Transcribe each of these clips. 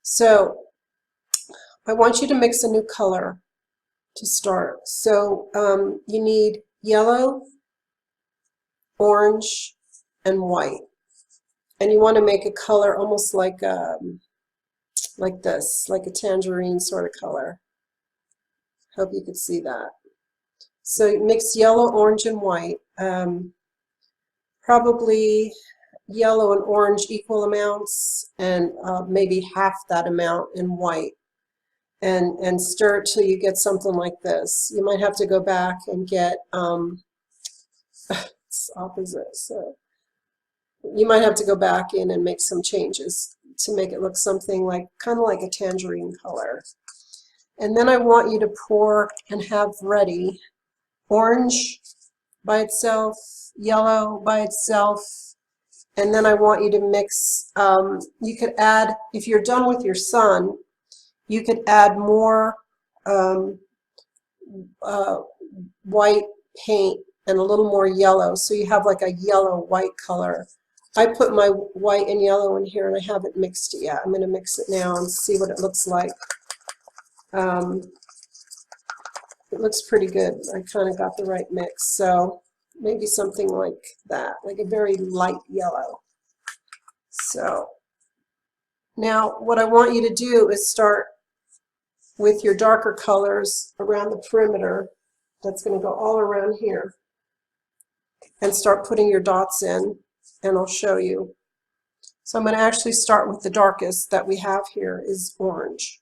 So I want you to mix a new color to start. So you need yellow, orange, and white. And you want to make a color almost like this, like a tangerine sort of color. Hope you could see that. So you mix yellow, orange, and white. Probably yellow and orange equal amounts, and maybe half that amount in white. And stir it till you get something like this. You might have to go back and get, it's opposite, so you might have to go back in and make some changes to make it look something like, kind of like a tangerine color. And then I want you to pour and have ready orange by itself, yellow by itself, and then I want you to mix, you could add, if you're done with your sun, you could add more white paint and a little more yellow, so you have like a yellow-white color. I put my white and yellow in here and I haven't mixed it yet. I'm going to mix it now and see what it looks like. It looks pretty good. I kind of got the right mix, so maybe something like that, like a very light yellow. So now what I want you to do is start with your darker colors around the perimeter. That's going to go all around here, and start putting your dots in, and I'll show you. So I'm going to actually start with the darkest that we have here is orange.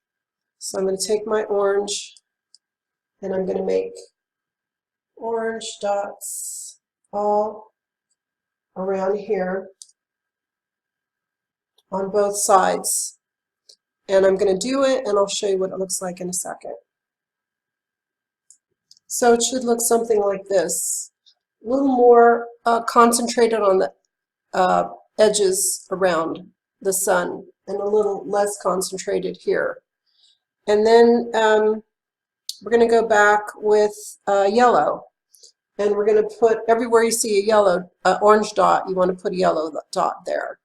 So I'm going to take my orange and I'm going to make orange dots all around here on both sides. And I'm going to do it, and I'll show you what it looks like in a second. So it should look something like this. A little more concentrated on the edges around the sun, and a little less concentrated here. And then we're going to go back with yellow, and we're going to put, everywhere you see a yellow, orange dot, you want to put a yellow dot there.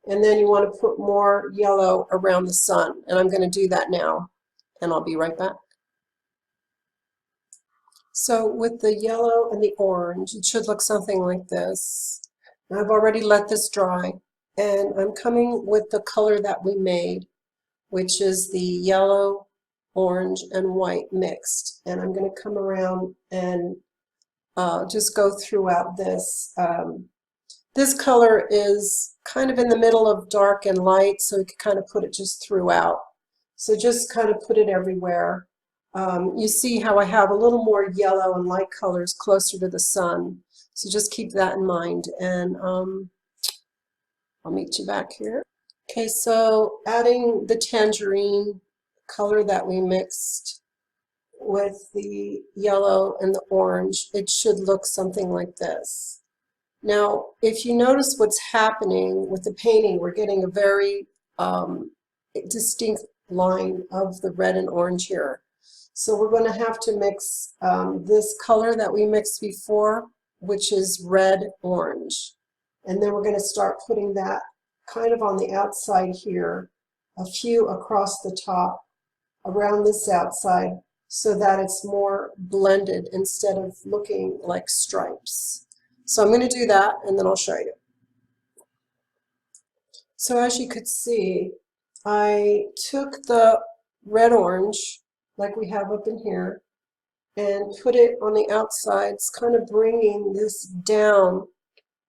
And then you want to put more yellow around the sun, and I'm going to do that now, and I'll be right back. So with the yellow and the orange, it should look something like this. I've already let this dry, and I'm coming with the color that we made, which is the yellow, orange, and white mixed. And I'm going to come around and just go throughout this. This color is kind of in the middle of dark and light, so you can kind of put it just throughout. So just kind of put it everywhere. You see how I have a little more yellow and light colors closer to the sun. So just keep that in mind, and I'll meet you back here. Okay, so adding the tangerine color that we mixed with the yellow and the orange, it should look something like this. Now, if you notice what's happening with the painting, we're getting a very distinct line of the red and orange here. So we're going to have to mix this color that we mixed before, which is red-orange. And then we're going to start putting that kind of on the outside here, a few across the top, around this outside, so that it's more blended instead of looking like stripes. So I'm going to do that, and then I'll show you. So as you could see, I took the red-orange, like we have up in here, and put it on the outsides, kind of bringing this down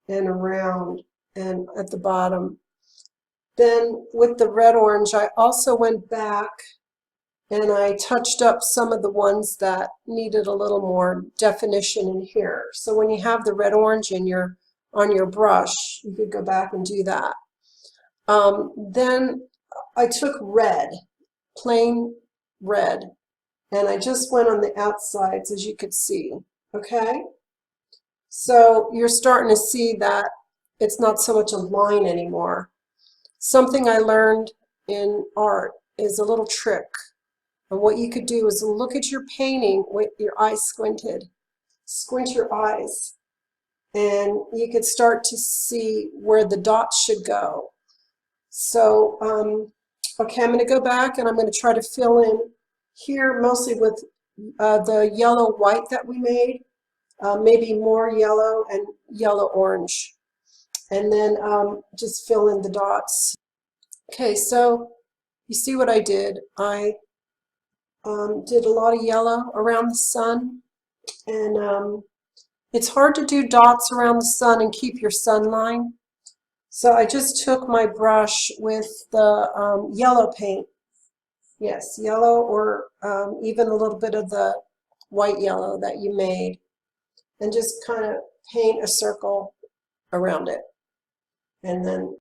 and around and at the bottom. Then with the red-orange, I also went back and I touched up some of the ones that needed a little more definition in here. So when you have the red-orange on your brush, you could go back and do that. Then I took red, plain red, and I just went on the outsides, as you could see, okay? So you're starting to see that it's not so much a line anymore. Something I learned in art is a little trick. And what you could do is look at your painting with your eyes squinted. Squint your eyes, and you could start to see where the dots should go. So Okay, I'm going to go back and I'm going to try to fill in here mostly with the yellow white that we made, maybe more yellow and yellow orange, and then just fill in the dots. Okay, so you see what I did. I did a lot of yellow around the sun, and it's hard to do dots around the sun and keep your sun line. So I just took my brush with the yellow paint. Yes, yellow or even a little bit of the white yellow that you made, and just kind of paint a circle around it. And then